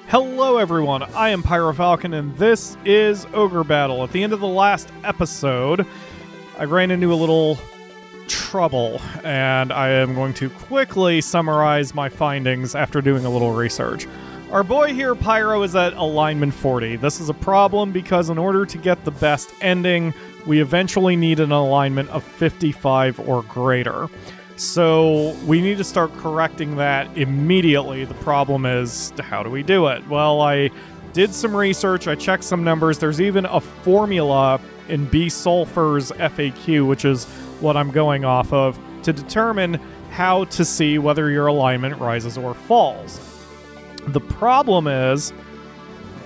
Hello everyone, I am PyroFalkon and this is Ogre Battle. At the end of the last episode, I ran into a little trouble, and I am going to quickly summarize my findings after doing a little research. Our boy here, Pyro, is at alignment 40. This is a problem because in order to get the best ending, we eventually need an alignment of 55 or greater. So we need to start correcting that immediately. The problem is, how do we do it? Well, I did some research, I checked some numbers. There's even a formula in B Sulfur's FAQ, which is what I'm going off of, to determine how to see whether your alignment rises or falls. The problem is,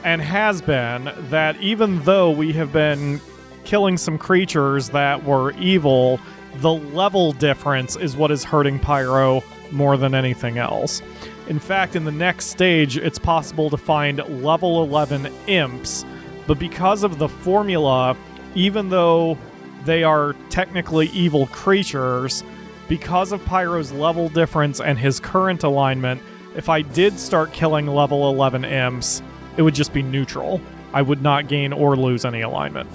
and has been, that even though we have been killing some creatures that were evil, the level difference is what is hurting Pyro more than anything else. In fact, in the next stage, it's possible to find level 11 imps, but because of the formula, even though they are technically evil creatures, because of Pyro's level difference and his current alignment, if I did start killing level 11 imps, it would just be neutral. I would not gain or lose any alignment.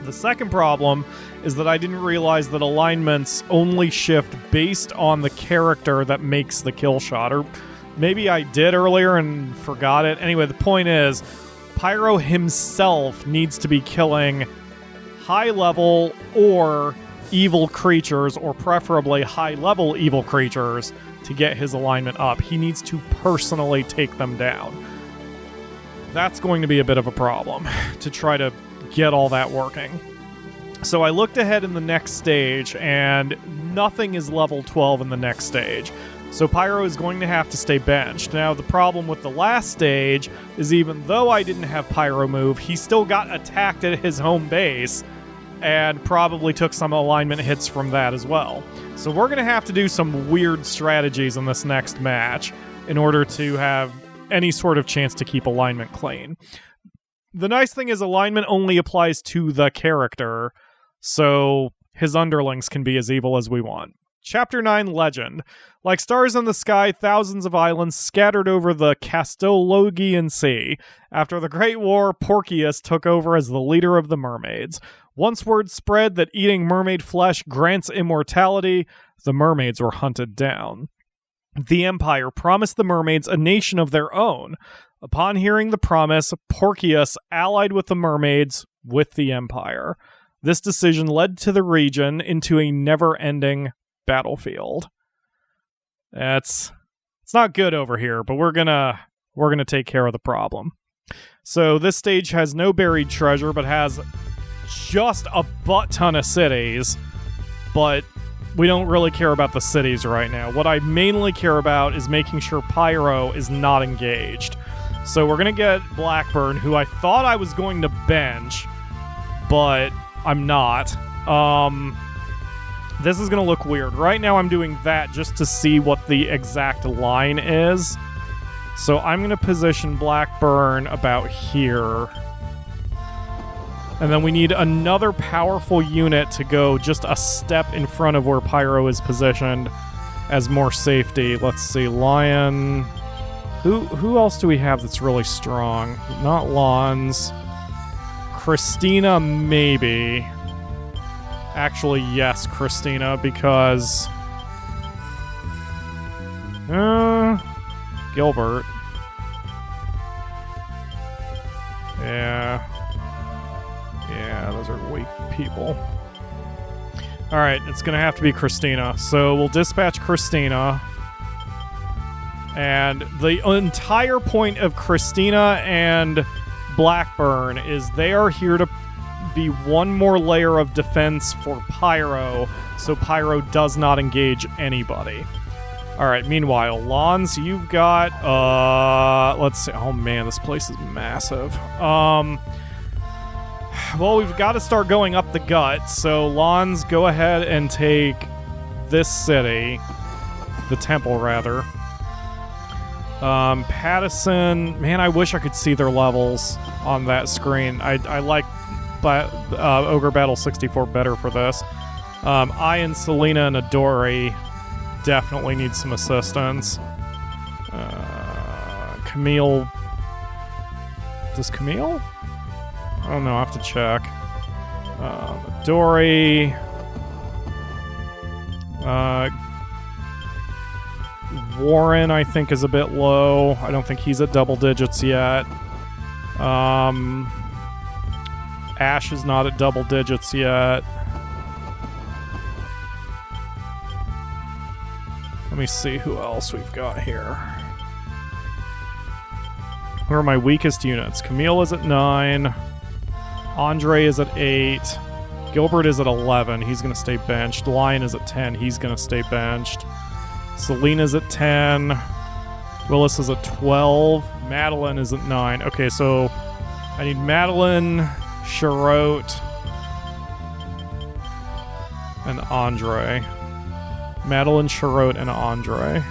The second problem is that I didn't realize that alignments only shift based on the character that makes the kill shot. Or maybe I did earlier and forgot it. Anyway, the point is, Pyro himself needs to be killing high-level or evil creatures, or preferably high-level evil creatures, to get his alignment up. He needs to personally take them down. That's going to be a bit of a problem to try to get all that working. So I looked ahead in the next stage, and nothing is level 12 in the next stage. So Pyro is going to have to stay benched. Now, the problem with the last stage is even though I didn't have Pyro move, he still got attacked at his home base, and probably took some alignment hits from that as well. So we're going to have to do some weird strategies in this next match in order to have any sort of chance to keep alignment clean. The nice thing is alignment only applies to the character, so his underlings can be as evil as we want. Chapter 9 Legend. Like stars in the sky, thousands of islands scattered over the Castologian Sea. After the Great War, Porcius took over as the leader of the mermaids. Once word spread that eating mermaid flesh grants immortality, the mermaids were hunted down. The Empire promised the mermaids a nation of their own. Upon hearing the promise, Porcius allied with the mermaids with the Empire. This decision led to the region into a never-ending battlefield. It's not good over here, but we're gonna take care of the problem. So this stage has no buried treasure, but has just a butt ton of cities, but we don't really care about the cities right now. What I mainly care about is making sure Pyro is not engaged. So we're going to get Blackburn, who I thought I was going to bench, but I'm not. This is going to look weird. Right now I'm doing that just to see what the exact line is. So I'm going to position Blackburn about here. And then we need another powerful unit to go just a step in front of where Pyro is positioned as more safety. Let's see, Lion. Who else do we have that's really strong? Not Lons. Christina, maybe. Actually, yes, Christina, because... Gilbert. Yeah, those are weak people. Alright, it's gonna have to be Christina. So we'll dispatch Christina. And the entire point of Christina and Blackburn is they are here to be one more layer of defense for Pyro, so Pyro does not engage anybody. Alright, meanwhile, Lons, you've got, let's see, oh man, this place is massive. Well, we've got to start going up the gut, so Lons, go ahead and take this city, the temple, rather. Pattison, man, I wish I could see their levels on that screen. I like Ogre Battle 64 better for this. I and Selena and Adori definitely need some assistance. Camille Does Camille? I don't know, I have to check. Dory. Warren, I think, is a bit low. I don't think he's at double digits yet. Ash is not at double digits yet. Let me see who else we've got here. Who are my weakest units? Camille is at 9. Andre is at 8. Gilbert is at 11. He's going to stay benched. Lion is at 10. He's going to stay benched. Selena's at 10. Willis is at 12. Madeline is at 9. Okay, so I need Madeline, Charlotte, and Andre. Madeline, Charlotte, and Andre.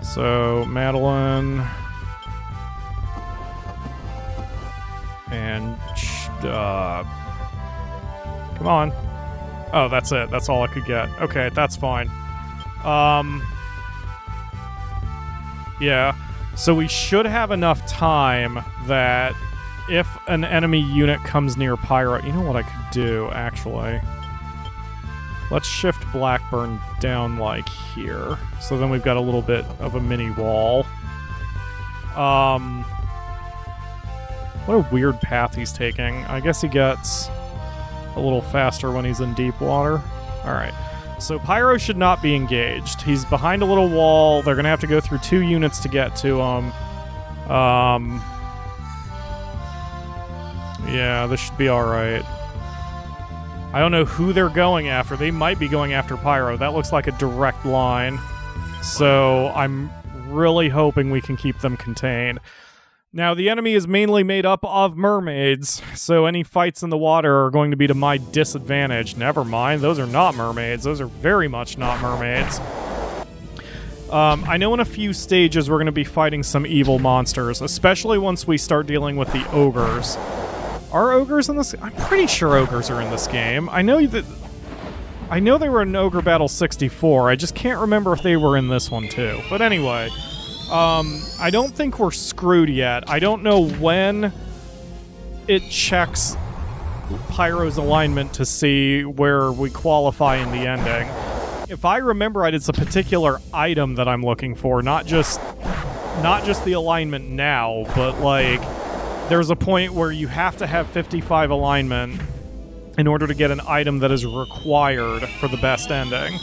So Madeline and come on. Oh, that's it. That's all I could get. Okay, that's fine. Yeah. So we should have enough time that if an enemy unit comes near Pyro... You know what I could do, actually? Let's shift Blackburn down, like, here. So then we've got a little bit of a mini wall. What a weird path he's taking. I guess he gets a little faster when he's in deep water. Alright. So Pyro should not be engaged. He's behind a little wall. They're going to have to go through 2 units to get to him. Yeah, this should be alright. I don't know who they're going after. They might be going after Pyro. That looks like a direct line. So I'm really hoping we can keep them contained. Now, the enemy is mainly made up of mermaids, so any fights in the water are going to be to my disadvantage. Never mind, those are not mermaids. Those are very much not mermaids. I know in a few stages we're going to be fighting some evil monsters, especially once we start dealing with the ogres. Are ogres in this? I'm pretty sure ogres are in this game. I know they were in Ogre Battle 64. I just can't remember if they were in this one too. But anyway, I don't think we're screwed yet. I don't know when it checks Pyro's alignment to see where we qualify in the ending. If I remember right, it's a particular item that I'm looking for, not just the alignment now, but like there's a point where you have to have 55 alignment in order to get an item that is required for the best ending.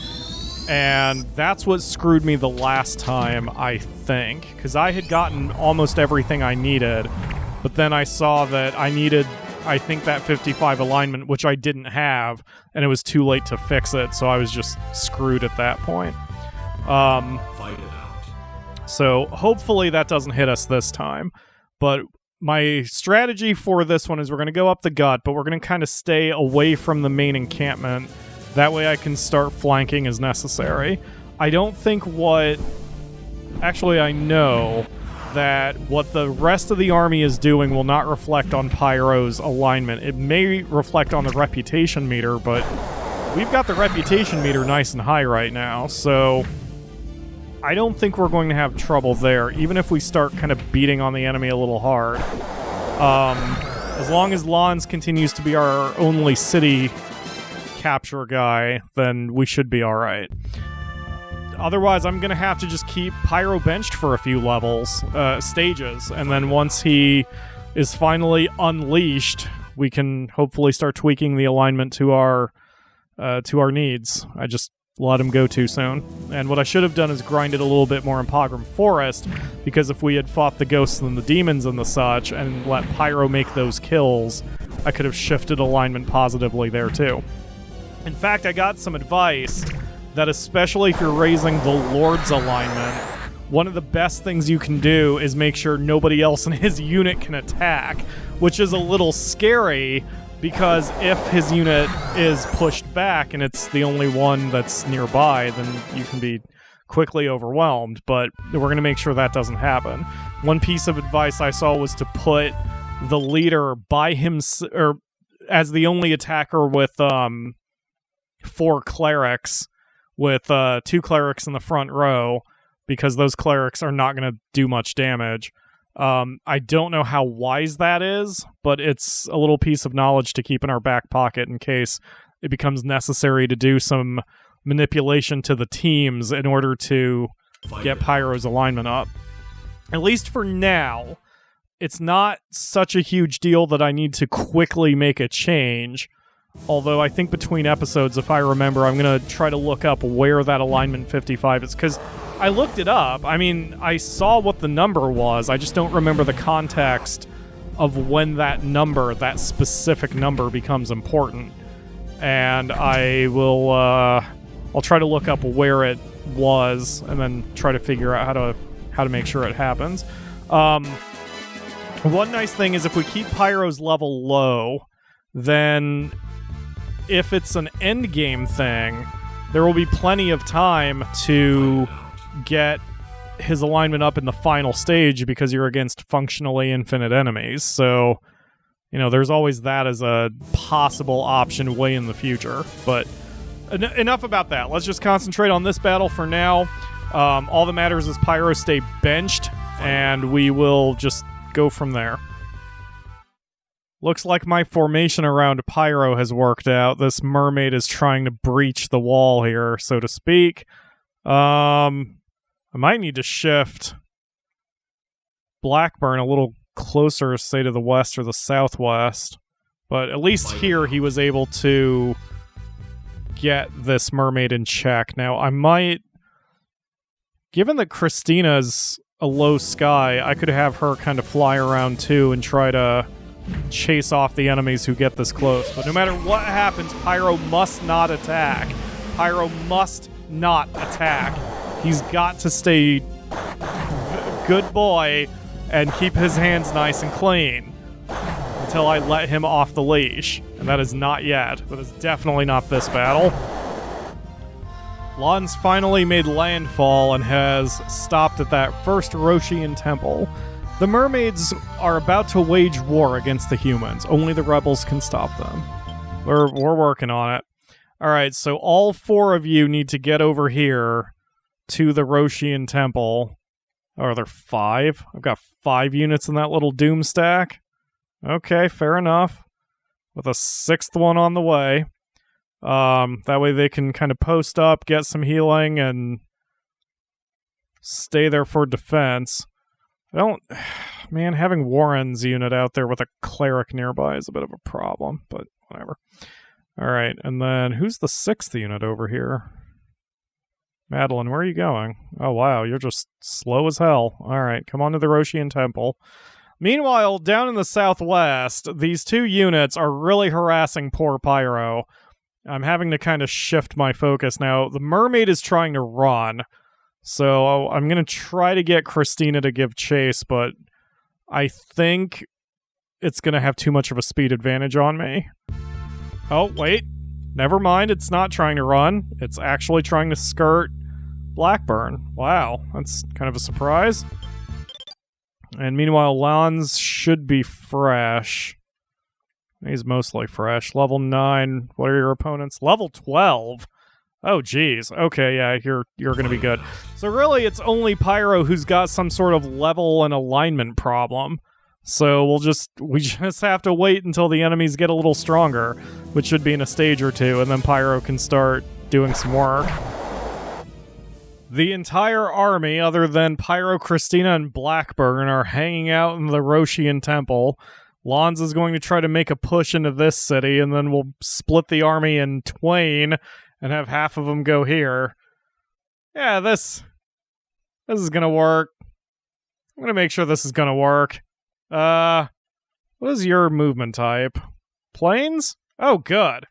And that's what screwed me the last time, I think, because I had gotten almost everything I needed, but then I saw that I needed, I think, that 55 alignment, which I didn't have, and it was too late to fix it, so I was just screwed at that point. Fight it out. So hopefully that doesn't hit us this time, but my strategy for this one is we're going to go up the gut, but we're going to kind of stay away from the main encampment. That way I can start flanking as necessary. I don't think what... Actually, I know that what the rest of the army is doing will not reflect on Pyro's alignment. It may reflect on the reputation meter, but we've got the reputation meter nice and high right now, so I don't think we're going to have trouble there, even if we start kind of beating on the enemy a little hard. As long as Lons continues to be our only city capture guy, then we should be alright. Otherwise, I'm going to have to just keep Pyro benched for a few levels, stages, and then once he is finally unleashed, we can hopefully start tweaking the alignment to our needs. I just let him go too soon. And what I should have done is grinded a little bit more in Pogram Forest, because if we had fought the ghosts and the demons and the such, and let Pyro make those kills, I could have shifted alignment positively there too. In fact, I got some advice that especially if you're raising the Lord's alignment, one of the best things you can do is make sure nobody else in his unit can attack, which is a little scary, because if his unit is pushed back and it's the only one that's nearby, then you can be quickly overwhelmed, but we're going to make sure that doesn't happen. One piece of advice I saw was to put the leader by him, or as the only attacker with 4 clerics, with 2 clerics in the front row, because those clerics are not going to do much damage. I don't know how wise that is, but it's a little piece of knowledge to keep in our back pocket in case it becomes necessary to do some manipulation to the teams in order to get Pyro's alignment up. At least for now, it's not such a huge deal that I need to quickly make a change. Although I think between episodes, if I remember, I'm going to try to look up where that alignment 55 is. Because I looked it up. I mean, I saw what the number was. I just don't remember the context of when that number, that specific number, becomes important. And I will, I'll try to look up where it was and then try to figure out how to make sure it happens. One nice thing is if we keep Pyro's level low, then if it's an endgame thing, there will be plenty of time to get his alignment up in the final stage because you're against functionally infinite enemies. So, you know, there's always that as a possible option way in the future. But enough about that. Let's just concentrate on this battle for now. All that matters is Pyro stay benched, and we will just go from there. Looks like my formation around Pyro has worked out. This mermaid is trying to breach the wall here, so to speak. I might need to shift Blackburn a little closer, say to the west or the southwest. But at least here he was able to get this mermaid in check. Now, I might... Given that Christina's a low sky, I could have her kind of fly around too and try to chase off the enemies who get this close. But no matter what happens, Pyro must not attack. Pyro must not attack. He's got to stay good boy and keep his hands nice and clean until I let him off the leash. And that is not yet. That is definitely not this battle. Lan's finally made landfall and has stopped at that first Roshian temple. The mermaids are about to wage war against the humans. Only the rebels can stop them. We're working on it. Alright, so all four of you need to get over here to the Roshian temple. Oh, are there 5? I've got 5 units in that little doom stack. Okay, fair enough. With a 6th one on the way. That way they can kind of post up, get some healing, and stay there for defense. Man, having Warren's unit out there with a cleric nearby is a bit of a problem, but whatever. Alright, and then who's the 6th unit over here? Madeline, where are you going? Oh wow, you're just slow as hell. Alright, come on to the Roshian Temple. Meanwhile, down in the southwest, these 2 units are really harassing poor Pyro. I'm having to kind of shift my focus now. The mermaid is trying to run, so I'm going to try to get Christina to give chase, but I think it's going to have too much of a speed advantage on me. Oh, wait. Never mind, it's not trying to run. It's actually trying to skirt Blackburn. Wow, that's kind of a surprise. And meanwhile, Lans should be fresh. He's mostly fresh. Level 9. What are your opponents? Level 12. Oh, geez. Okay, yeah, you're going to be good. So really, it's only Pyro who's got some sort of level and alignment problem. So we just have to wait until the enemies get a little stronger, which should be in a stage or 2, and then Pyro can start doing some work. The entire army, other than Pyro, Christina, and Blackburn, are hanging out in the Roshian Temple. Lans is going to try to make a push into this city, and then we'll split the army in twain and have half of them go here. Yeah, this is gonna work. I'm gonna make sure this is gonna work. What is your movement type? Planes? Oh, good.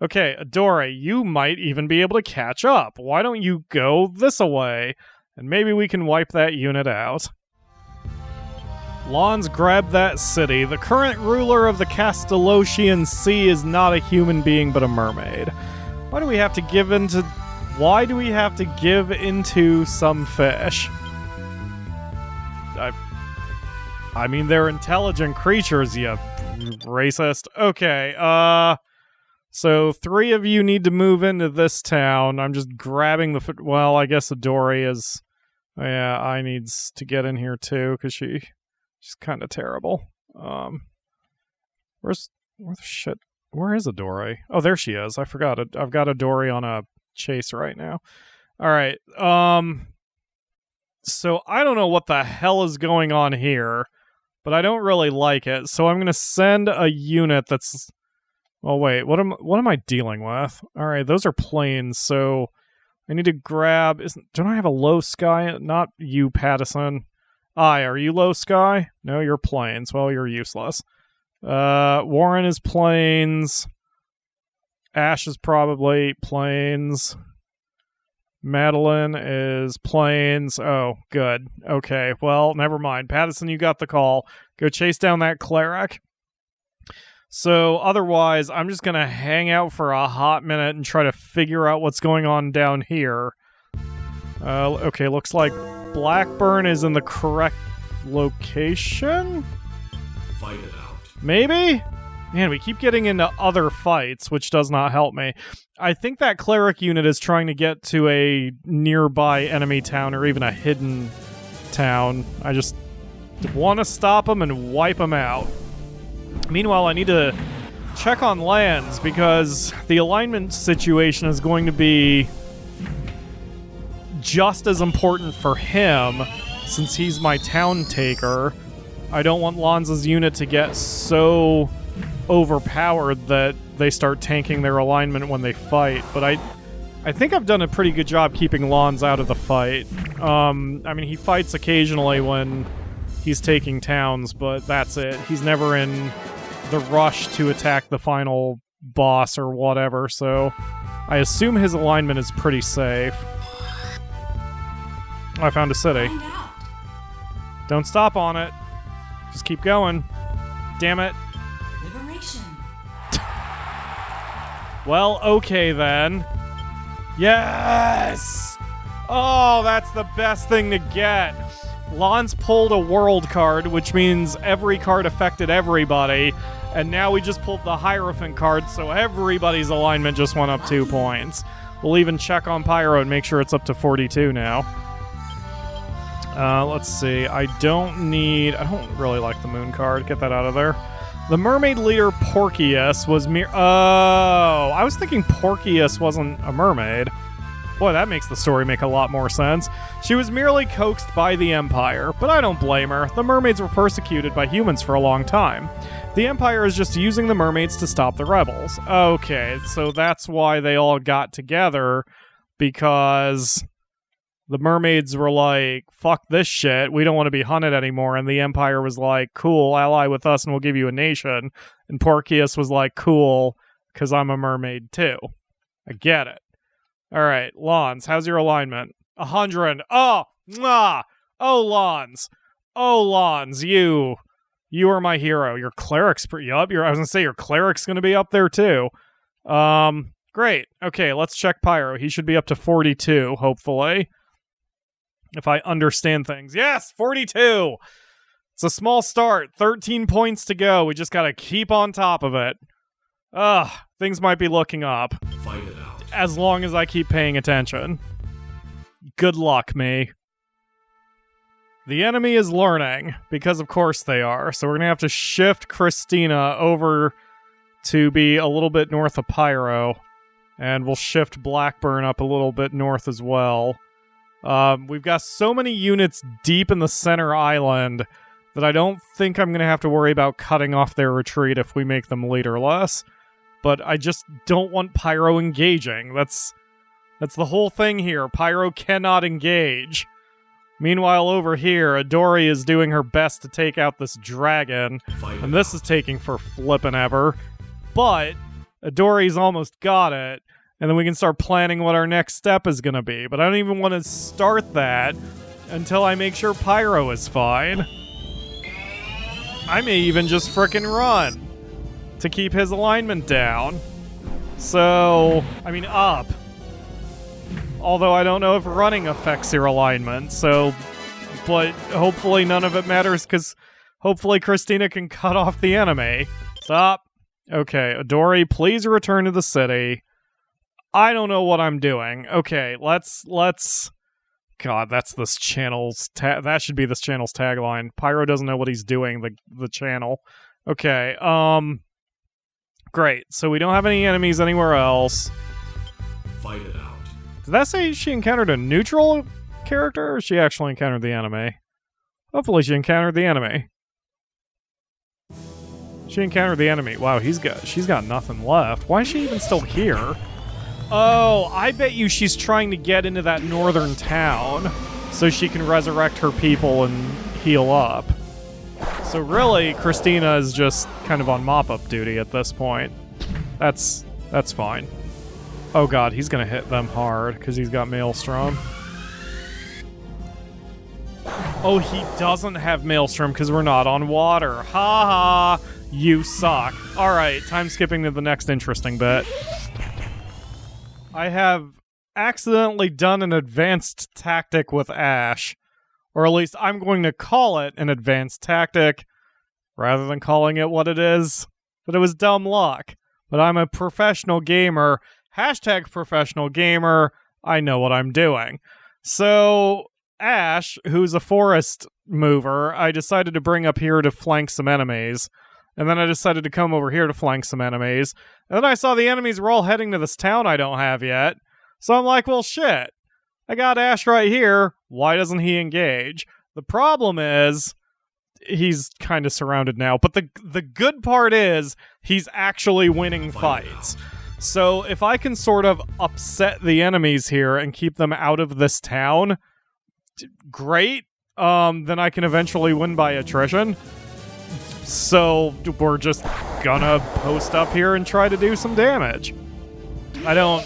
Okay, Adore, you might even be able to catch up. Why don't you go this away? And maybe we can wipe that unit out. Lans grabbed that city. The current ruler of the Castellotian Sea is not a human being but a mermaid. Why do we have to give into some fish? I mean, they're intelligent creatures, you racist. Okay, so 3 of you need to move into this town. I'm just grabbing the... Well, I guess Adore is... Yeah, I needs to get in here too, because she which is kind of terrible. Where the shit? Where is Adori? Oh, there she is. I forgot it. I've got Adori on a chase right now. All right. So I don't know what the hell is going on here, but I don't really like it. So I'm gonna send a unit that's. Oh wait, what am I dealing with? All right, those are planes. So I need to grab. Don't I have a low sky? Not you, Pattison. Are you low sky? No, you're planes. Well, you're useless. Warren is planes. Ash is probably planes. Madeline is planes. Oh, good. Okay, well, never mind. Pattison, you got the call. Go chase down that cleric. So otherwise, I'm just going to hang out for a hot minute and try to figure out what's going on down here. Okay, looks like Blackburn is in the correct location? Fight it out. Maybe? Man, we keep getting into other fights, which does not help me. I think that cleric unit is trying to get to a nearby enemy town or even a hidden town. I just want to stop them and wipe them out. Meanwhile, I need to check on lands because the alignment situation is going to be just as important for him since he's my town taker. I don't want Lanza's unit to get so overpowered that they start tanking their alignment when they fight, but I think I've done a pretty good job keeping Lons out of the fight. I mean, he fights occasionally when he's taking towns, but that's it. He's never in the rush to attack the final boss or whatever, so I assume his alignment is pretty safe. Oh, I found a city. Don't stop on it. Just keep going. Damn it. Liberation. Well, okay then. Yes! Oh, that's the best thing to get. Lons pulled a world card, which means every card affected everybody, and now we just pulled the Hierophant card, so everybody's alignment just went up 2 points. We'll even check on Pyro and make sure it's up to 42 now. Let's see. I don't really like the moon card. Get that out of there. The mermaid leader Porcius was Oh, I was thinking Porcius wasn't a mermaid. Boy, that makes the story make a lot more sense. She was merely coaxed by the Empire, but I don't blame her. The mermaids were persecuted by humans for a long time. The Empire is just using the mermaids to stop the rebels. Okay, so that's why they all got together, because the mermaids were like, fuck this shit, we don't want to be hunted anymore, and the Empire was like, cool, ally with us and we'll give you a nation. And Porcius was like, cool, because I'm a mermaid too. I get it. Alright, Lons, how's your alignment? 100. Oh, mwah! Oh, Lons. Oh, Lons, you are my hero. Your cleric's I was gonna say your cleric's gonna be up there too. Great. Okay, let's check Pyro. He should be up to 42, hopefully. If I understand things. Yes, 42! It's a small start. 13 points to go. We just gotta keep on top of it. Things might be looking up. Fight it out. As long as I keep paying attention. Good luck, me. The enemy is learning, because of course they are. So we're gonna have to shift Christina over to be a little bit north of Pyro. And we'll shift Blackburn up a little bit north as well. We've got so many units deep in the center island that I don't think I'm going to have to worry about cutting off their retreat if we make them leaderless. But I just don't want Pyro engaging. That's the whole thing here. Pyro cannot engage. Meanwhile, over here, Adori is doing her best to take out this dragon. And this is taking for flippin' ever. But Adori's almost got it. And then we can start planning what our next step is going to be. But I don't even want to start that until I make sure Pyro is fine. I may even just frickin' run to keep his alignment down. So, I mean, up. Although I don't know if running affects your alignment, so... But hopefully none of it matters, because hopefully Christina can cut off the enemy. Stop. Okay, Adori, please return to the city. I don't know what I'm doing. Okay, let's God, that's this channel's that should be this channel's tagline. Pyro doesn't know what he's doing, the channel. Okay, great. So we don't have any enemies anywhere else. Fight it out. Did that say she encountered a neutral character, or she actually encountered the enemy? Hopefully she encountered the enemy. She encountered the enemy. Wow, she's got nothing left. Why is she even still here? Oh, I bet you she's trying to get into that northern town so she can resurrect her people and heal up. So really, Christina is just kind of on mop-up duty at this point. That's fine. Oh god, he's gonna hit them hard because he's got Maelstrom. Oh, he doesn't have Maelstrom because we're not on water. Ha ha! You suck. Alright, time skipping to the next interesting bit. I have accidentally done an advanced tactic with Ash. Or at least I'm going to call it an advanced tactic, rather than calling it what it is. But it was dumb luck. But I'm a professional gamer. Hashtag professional gamer. I know what I'm doing. So, Ash, who's a forest mover, I decided to bring up here to flank some enemies. And then I decided to come over here to flank some enemies. And then I saw the enemies were all heading to this town I don't have yet. So I'm like, well, shit. I got Ash right here. Why doesn't he engage? The problem is, he's kind of surrounded now. But the good part is, he's actually winning fights. So if I can sort of upset the enemies here and keep them out of this town, great. Then I can eventually win by attrition. So we're just gonna post up here and try to do some damage. I don't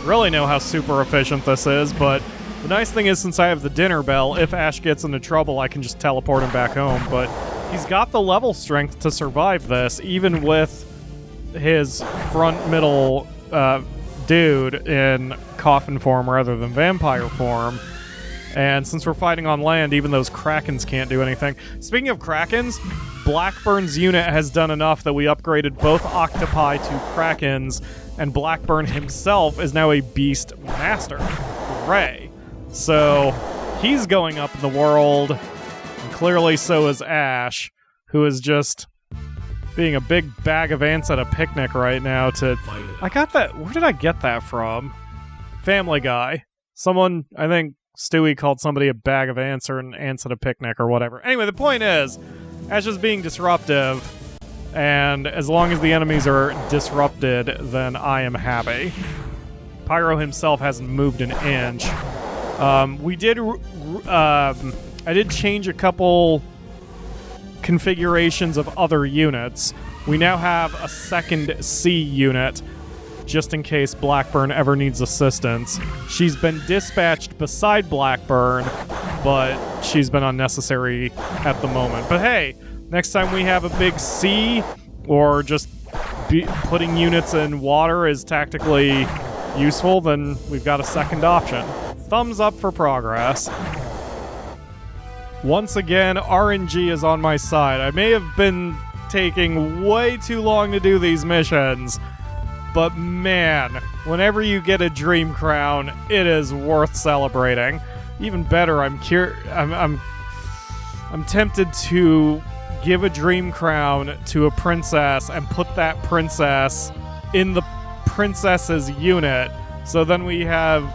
really know how super efficient this is, but the nice thing is since I have the dinner bell, if Ash gets into trouble, I can just teleport him back home. But he's got the level strength to survive this, even with his front middle dude in coffin form rather than vampire form. And since we're fighting on land, even those Krakens can't do anything. Speaking of Krakens, Blackburn's unit has done enough that we upgraded both octopi to Krakens, and Blackburn himself is now a beast master. Hooray. So, he's going up in the world, and clearly so is Ash, who is just being a big bag of ants at a picnic right now to... I got that... Where did I get that from? Family Guy. Someone, I think Stewie called somebody a bag of ants or an ants at a picnic or whatever. Anyway, the point is, Ash is being disruptive, and as long as the enemies are disrupted, then I am happy. Pyro himself hasn't moved an inch. I did change a couple configurations of other units. We now have a second C unit, just in case Blackburn ever needs assistance. She's been dispatched beside Blackburn, but she's been unnecessary at the moment. But hey, next time we have a big C, or just putting units in water is tactically useful, then we've got a second option. Thumbs up for progress. Once again, RNG is on my side. I may have been taking way too long to do these missions, but man, whenever you get a Dream Crown, it is worth celebrating. Even better, I'm tempted to give a Dream Crown to a princess and put that princess in the princess's unit, so then we have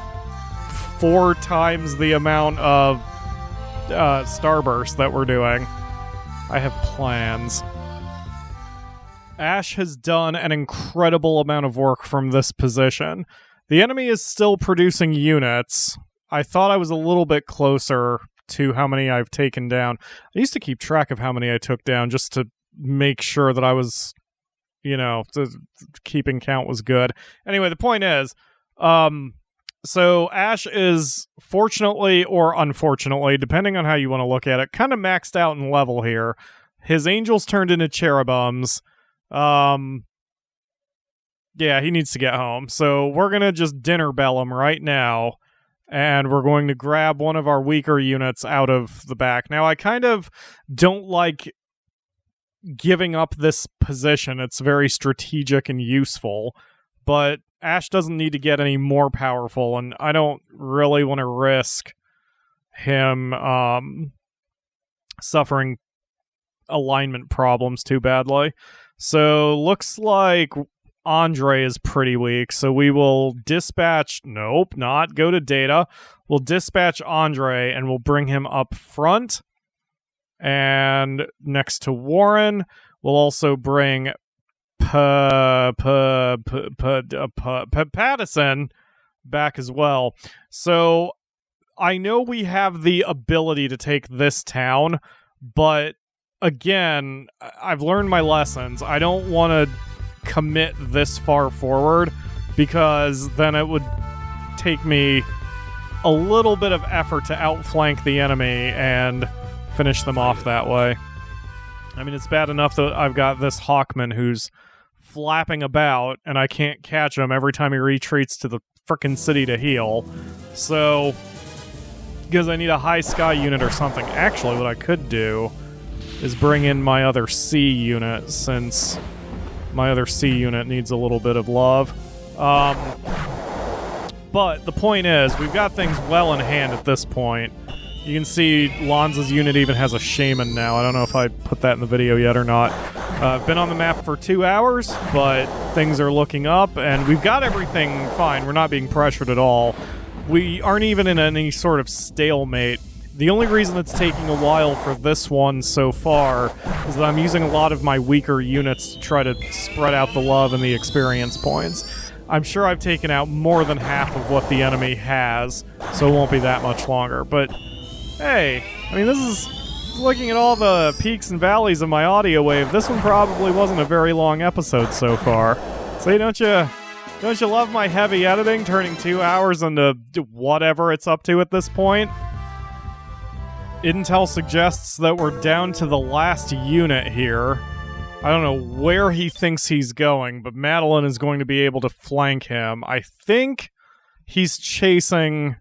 4 times the amount of Starburst that we're doing. I have plans. Ash has done an incredible amount of work from this position. The enemy is still producing units. I thought I was a little bit closer to how many I've taken down. I used to keep track of how many I took down just to make sure that I was, keeping count was good. Anyway, the point is, so Ash is, fortunately or unfortunately, depending on how you want to look at it, kind of maxed out in level here. His angels turned into cherubums. Yeah, he needs to get home. So we're going to just dinner bell him right now, and we're going to grab one of our weaker units out of the back. Now, I kind of don't like giving up this position. It's very strategic and useful, but Ash doesn't need to get any more powerful, and I don't really want to risk him suffering alignment problems too badly. So looks like Andre is pretty weak, so we will dispatch... Nope, not go to data. We'll dispatch Andre, and we'll bring him up front. And next to Warren, we'll also bring Pattison back as well. So I know we have the ability to take this town, but again, I've learned my lessons. I don't want to commit this far forward because then it would take me a little bit of effort to outflank the enemy and finish them off that way. I mean, it's bad enough that I've got this Hawkman who's flapping about and I can't catch him every time he retreats to the frickin' city to heal. So, because I need a high sky unit or something. Actually, what I could do is bring in my other C unit, since my other C unit needs a little bit of love. But the point is, we've got things well in hand at this point. You can see Lanza's unit even has a shaman now. I don't know if I put that in the video yet or not. I've been on the map for 2 hours, but things are looking up, and we've got everything fine. We're not being pressured at all. We aren't even in any sort of stalemate. The only reason it's taking a while for this one so far is that I'm using a lot of my weaker units to try to spread out the love and the experience points. I'm sure I've taken out more than half of what the enemy has, so it won't be that much longer. But, hey, I mean, this is looking at all the peaks and valleys of my audio wave. This one probably wasn't a very long episode so far. See, don't you love my heavy editing, turning 2 hours into whatever it's up to at this point? Intel suggests that we're down to the last unit here. I don't know where he thinks he's going, but Madeline is going to be able to flank him. I think he's chasing...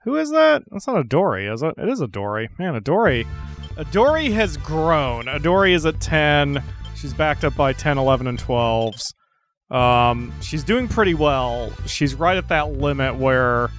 Who is that? That's not Adori, is it? It is Adori. Man, Adori has grown. Adori is at 10. She's backed up by 10, 11, and 12s. She's doing pretty well. She's right at that limit where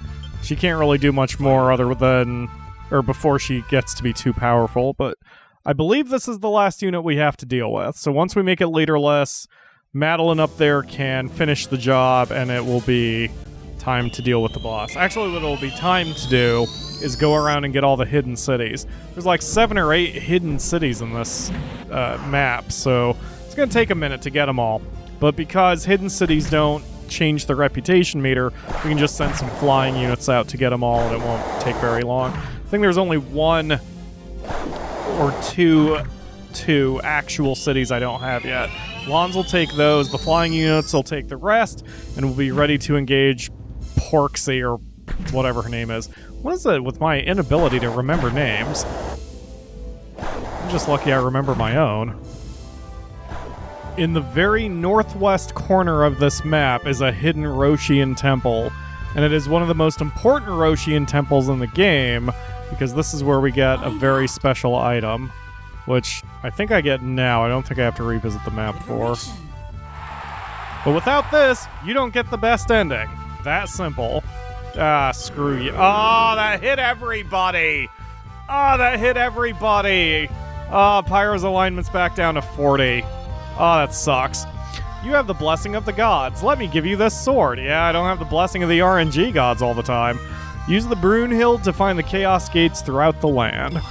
she can't really do much more other than... or before she gets to be too powerful, but I believe this is the last unit we have to deal with. So once we make it leaderless, Madeline up there can finish the job, and it will be time to deal with the boss. Actually, what it'll be time to do is go around and get all the hidden cities. There's like 7 or 8 hidden cities in this map, so it's going to take a minute to get them all. But because hidden cities don't change the reputation meter, we can just send some flying units out to get them all, and it won't take very long. I think there's only 1 or 2 actual cities I don't have yet. Lons will take those, the flying units will take the rest, and we'll be ready to engage Porksy, or whatever her name is. What is it with my inability to remember names? I'm just lucky I remember my own. In the very northwest corner of this map is a hidden Roshian temple, and it is one of the most important Roshian temples in the game, because this is where we get a very special item, which I think I get now. I don't think I have to revisit the map for. But without this, you don't get the best ending. That simple. Ah, screw you. Oh, that hit everybody! Oh, that hit everybody! Oh, Pyro's alignment's back down to 40. Oh, that sucks. You have the blessing of the gods. Let me give you this sword. Yeah, I don't have the blessing of the RNG gods all the time. Use the Brunhilde to find the chaos gates throughout the land.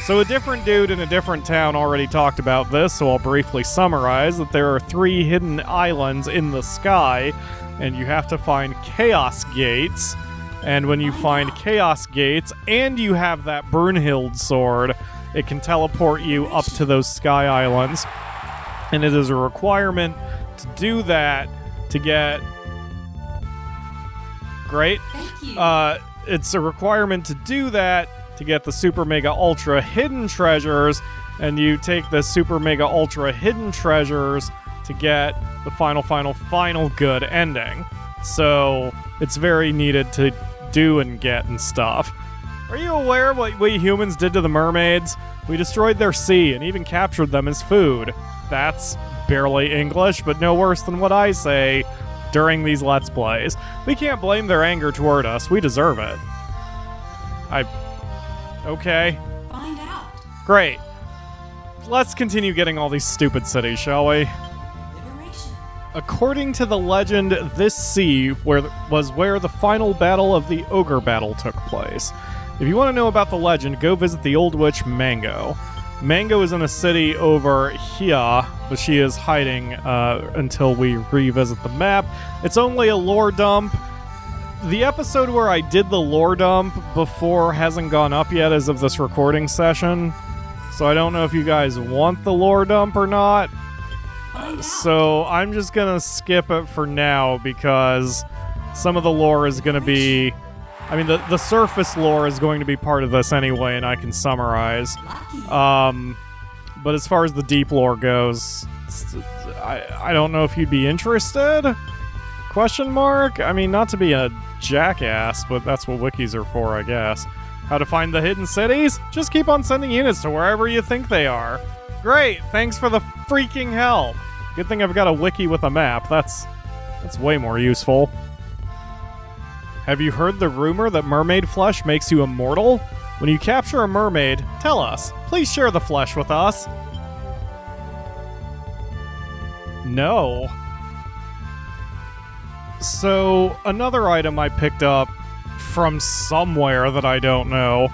So a different dude in a different town already talked about this, so I'll briefly summarize that there are 3 hidden islands in the sky, and you have to find chaos gates. And when you find chaos gates, and you have that Brunhilde sword, it can teleport you up to those sky islands. And it is a requirement to do that to get... Great. Thank you. It's a requirement to do that to get the Super Mega Ultra Hidden Treasures, and you take the Super Mega Ultra Hidden Treasures to get the final good ending. So it's very needed to do and get and stuff. Are you aware of what we humans did to the mermaids? We destroyed their sea and even captured them as food. That's barely English, but no worse than what I say during these Let's Plays. We can't blame their anger toward us. We deserve it. Okay. Find out. Great. Let's continue getting all these stupid cities, shall we? Liberation. According to the legend, this sea was where the final battle of the Ogre Battle took place. If you want to know about the legend, go visit the old witch Mango. Mango is in a city over here, but she is hiding until we revisit the map. It's only a lore dump. The episode where I did the lore dump before hasn't gone up yet as of this recording session, so I don't know if you guys want the lore dump or not. So I'm just gonna skip it for now because some of the lore is gonna be... I mean, the surface lore is going to be part of this anyway, and I can summarize. But as far as the deep lore goes, I don't know if you'd be interested? Question mark? I mean, not to be a jackass, but that's what wikis are for, I guess. How to find the hidden cities? Just keep on sending units to wherever you think they are. Great, thanks for the freaking help. Good thing I've got a wiki with a map. That's way more useful. Have you heard the rumor that mermaid flesh makes you immortal? When you capture a mermaid, tell us. Please share the flesh with us. No. So, another item I picked up from somewhere that I don't know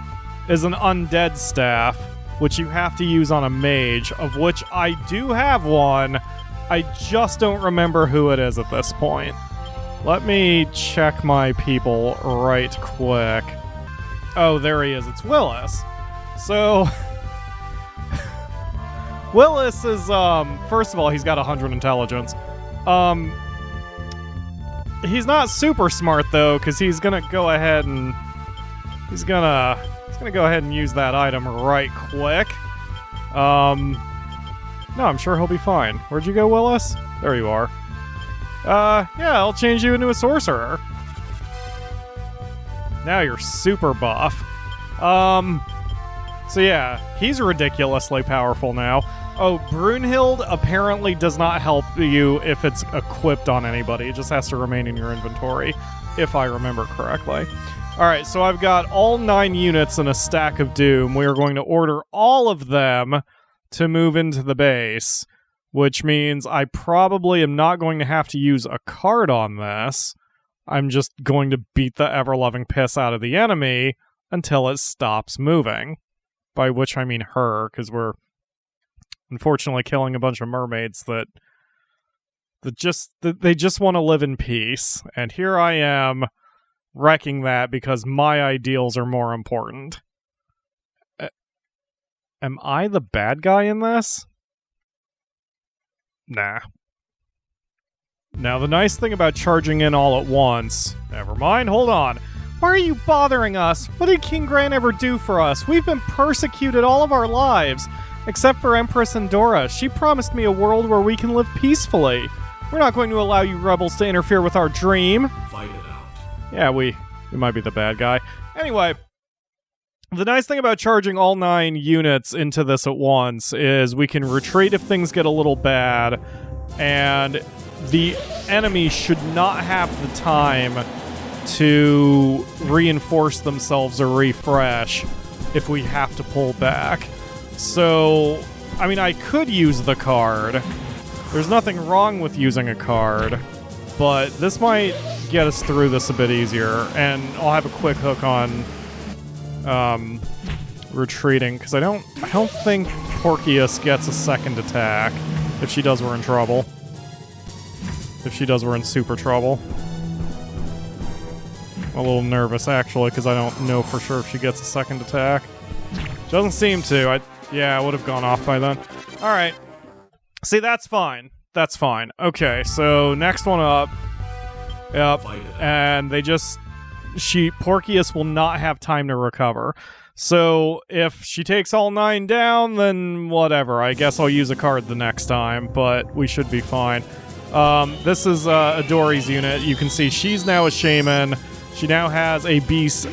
is an undead staff, which you have to use on a mage, of which I do have one. I just don't remember who it is at this point. Let me check my people right quick. Oh, there he is. It's Willis. So, Willis is, first of all, he's got 100 intelligence. He's not super smart though, because he's gonna go ahead and he's gonna go ahead and use that item right quick. No, I'm sure he'll be fine. Where'd you go, Willis? There you are. Yeah, I'll change you into a sorcerer. Now you're super buff. So yeah, he's ridiculously powerful now. Oh, Brunhilde apparently does not help you if it's equipped on anybody. It just has to remain in your inventory, if I remember correctly. Alright, so I've got all 9 units in a stack of doom. We are going to order all of them to move into the base, which means I probably am not going to have to use a card on this. I'm just going to beat the ever-loving piss out of the enemy until it stops moving. By which I mean her, because we're unfortunately killing a bunch of mermaids that they just want to live in peace. And here I am wrecking that because my ideals are more important. Am I the bad guy in this? Nah. Now, the nice thing about charging in all at once... Never mind, hold on. Why are you bothering us? What did King Gran ever do for us? We've been persecuted all of our lives. Except for Empress Endora. She promised me a world where we can live peacefully. We're not going to allow you rebels to interfere with our dream. Fight it out. Yeah, we might be the bad guy. Anyway, the nice thing about charging all 9 units into this at once is we can retreat if things get a little bad, and the enemy should not have the time to reinforce themselves or refresh if we have to pull back. So, I mean, I could use the card. There's nothing wrong with using a card, but this might get us through this a bit easier, and I'll have a quick hook on retreating, because I don't think Porcius gets a second attack. If she does, we're in trouble. If she does, we're in super trouble. I'm a little nervous, actually, because I don't know for sure if she gets a second attack. She doesn't seem to. Yeah, I would have gone off by then. Alright. See, that's fine. That's fine. Okay, so next one up. Yep. And they just... Porcius will not have time to recover. So, if she takes all 9 down, then whatever. I guess I'll use a card the next time, but we should be fine. This is Adori's unit. You can see she's now a shaman. She now has a beast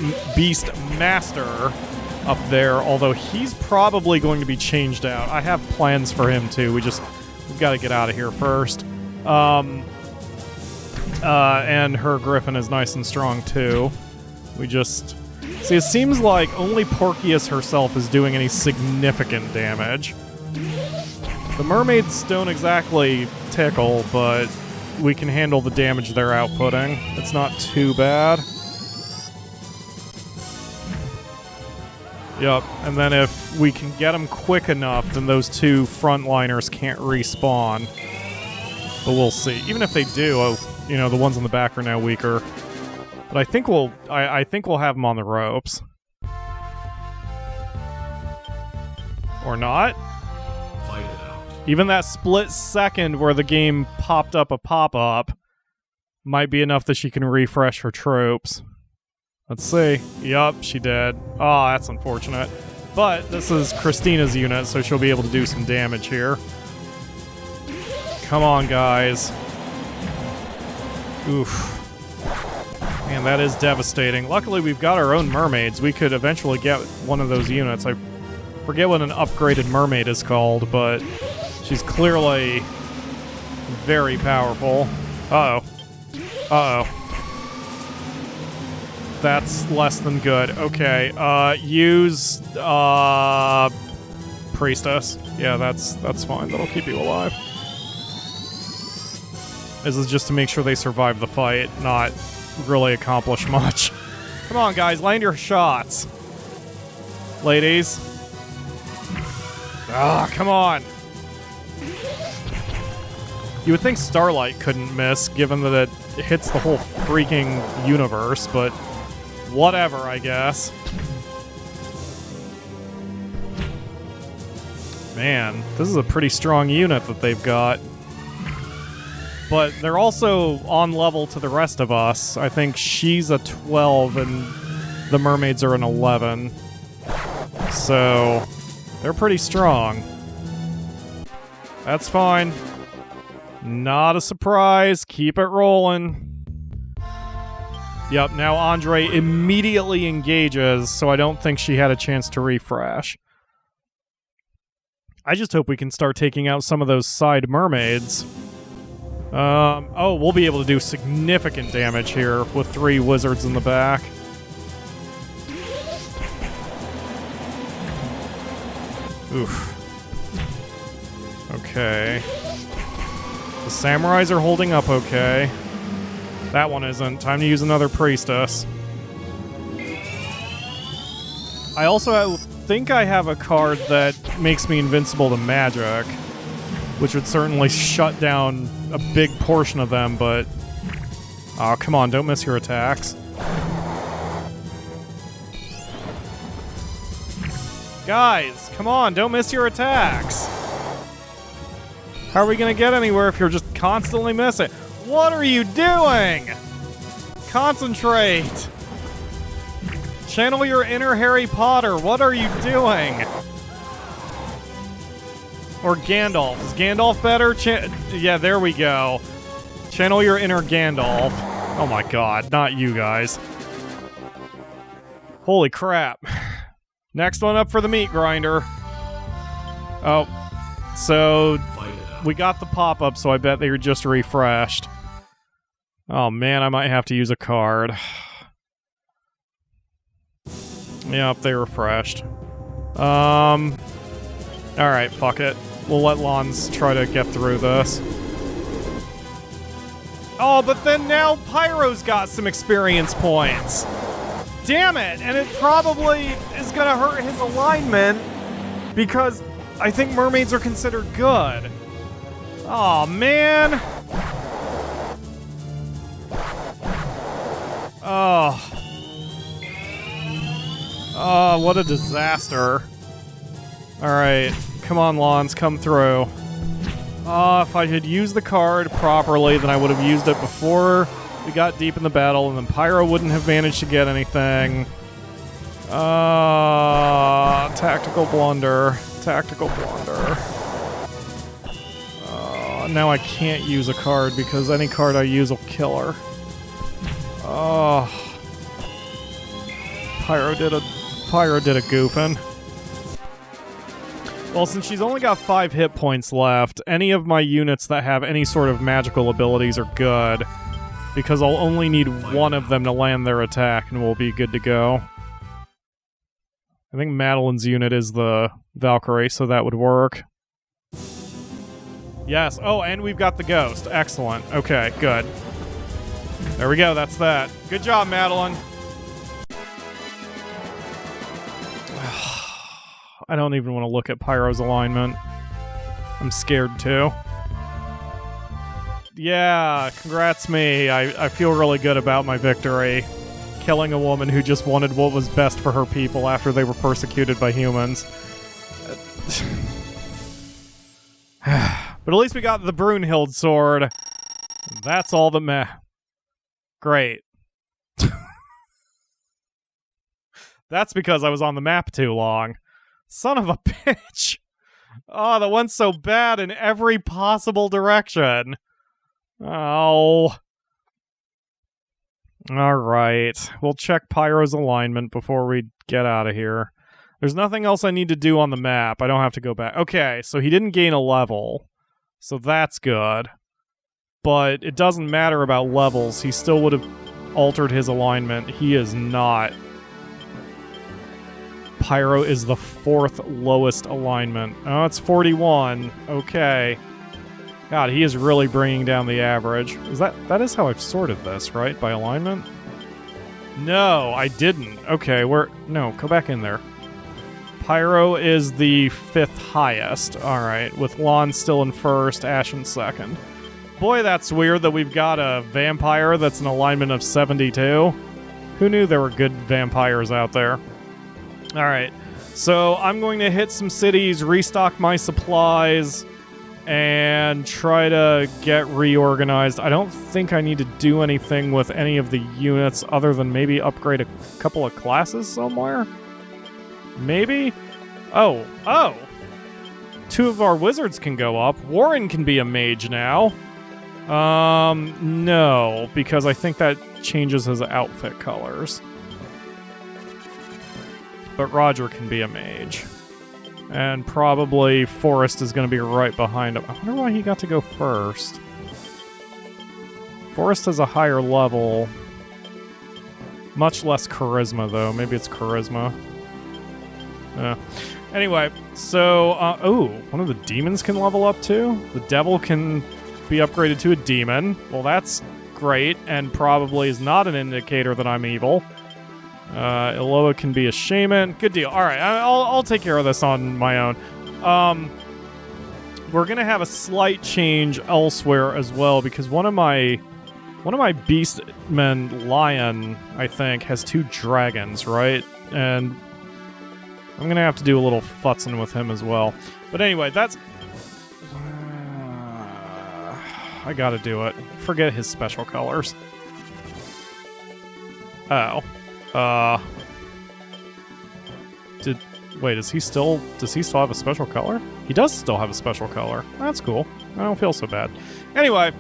master up there, although he's probably going to be changed out. I have plans for him too. We've got to get out of here first. And her griffin is nice and strong too. We just See, it seems like only Porcius herself is doing any significant damage. The mermaids don't exactly tickle, but we can handle the damage they're outputting. It's not too bad. Yep, and then if we can get them quick enough, then those two frontliners can't respawn. But we'll see. Even if they do, you know, the ones in the back are now weaker. But I think I think we'll have them on the ropes. Or not. Fight it out. Even that split second where the game popped up a pop-up might be enough that she can refresh her troops. Let's see. Yup, she did. Oh, that's unfortunate. But this is Christina's unit, so she'll be able to do some damage here. Come on, guys. Oof. Man, that is devastating. Luckily, we've got our own mermaids. We could eventually get one of those units. I forget what an upgraded mermaid is called, but she's clearly very powerful. Uh-oh. Uh-oh. That's less than good. Okay, use, Priestess. Yeah, that's fine. That'll keep you alive. This is just to make sure they survive the fight, not really accomplish much. Come on, guys, land your shots. Ladies. Ah, come on. You would think Starlight couldn't miss, given that it hits the whole freaking universe, but whatever, I guess. Man, this is a pretty strong unit that they've got. But they're also on level to the rest of us. I think she's a 12 and the mermaids are an 11. So, they're pretty strong. That's fine. Not a surprise. Keep it rolling. Yep, now Andre immediately engages, so I don't think she had a chance to refresh. I just hope we can start taking out some of those side mermaids. Oh, we'll be able to do significant damage here with 3 wizards in the back. Oof. Okay. The samurais are holding up okay. That one isn't. Time to use another priestess. I also think I have a card that makes me invincible to magic, which would certainly shut down a big portion of them, but... Oh, come on, don't miss your attacks. Guys, come on, don't miss your attacks. How are we gonna get anywhere if you're just constantly missing? What are you doing? Concentrate. Channel your inner Harry Potter. What are you doing? Or Gandalf. Is Gandalf better? Yeah, there we go. Channel your inner Gandalf. Oh my god, not you guys. Holy crap. Next one up for the meat grinder. Oh, so we got the pop-up, so I bet they were just refreshed. Oh man, I might have to use a card. Yep, they refreshed. Alright, fuck it. We'll let Lons try to get through this. Oh, but then now Pyro's got some experience points. Damn it! And it probably is gonna hurt his alignment because I think mermaids are considered good. Oh man! Oh. Oh, what a disaster. Alright, come on, Lons, come through. If I had used the card properly, then I would have used it before we got deep in the battle, and then Pyro wouldn't have managed to get anything. Tactical blunder. Tactical blunder. Now I can't use a card because any card I use will kill her. Oh. Pyro did a goofin'. Well, since she's only got 5 hit points left, any of my units that have any sort of magical abilities are good, because I'll only need one of them to land their attack and we'll be good to go. I think Madeline's unit is the Valkyrie, so that would work. Yes. Oh, and we've got the ghost. Excellent. Okay, good. There we go. That's that. Good job, Madeline. I don't even want to look at Pyro's alignment. I'm scared too. Yeah, congrats me. I feel really good about my victory. Killing a woman who just wanted what was best for her people after they were persecuted by humans. But at least we got the Brunhilde sword. That's all that Great. That's because I was on the map too long. Son of a bitch. Oh, that went so bad in every possible direction. Oh. Alright. We'll check Pyro's alignment before we get out of here. There's nothing else I need to do on the map. I don't have to go back. Okay, so he didn't gain a level. So that's good. But it doesn't matter about levels. He still would have altered his alignment. He is not. Pyro is the 4th lowest alignment. Oh, it's 41. Okay. God, he is really bringing down the average. That is how I've sorted this, right? By alignment? No, I didn't. Okay, no, go back in there. Pyro is the 5th highest. Alright, with Lon still in 1st, Ash in 2nd. Boy, that's weird that we've got a vampire that's an alignment of 72. Who knew there were good vampires out there? Alright, so I'm going to hit some cities, restock my supplies, and try to get reorganized. I don't think I need to do anything with any of the units other than maybe upgrade a couple of classes somewhere? Maybe? Oh. 2 of our wizards can go up. Warren can be a mage now. No, because I think that changes his outfit colors. But Roger can be a mage. And probably Forrest is going to be right behind him. I wonder why he got to go first. Forrest has a higher level. Much less charisma, though. Maybe it's charisma. Anyway, so... one of the demons can level up, too? The devil can be upgraded to a demon. Well, that's great, and probably is not an indicator that I'm evil. Iloa can be a shaman. Good deal. All right, I'll take care of this on my own. We're gonna have a slight change elsewhere as well because one of my beastmen, Lion, I think, has 2 dragons, right? And I'm gonna have to do a little futzing with him as well. But anyway, that's. I gotta do it. Forget his special colors. Oh. Wait, does he still have a special color? He does still have a special color. That's cool. I don't feel so bad. Anyway,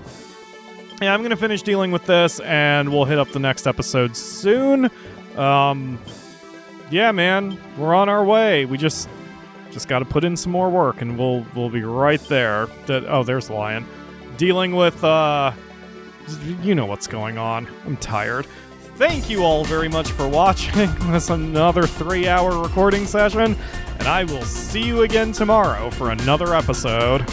yeah, I'm gonna finish dealing with this, and we'll hit up the next episode soon. Yeah, man, we're on our way. We just got to put in some more work, and we'll be right there. There's Lion. Dealing with, you know what's going on. I'm tired. Thank you all very much for watching this another 3-hour recording session, and I will see you again tomorrow for another episode.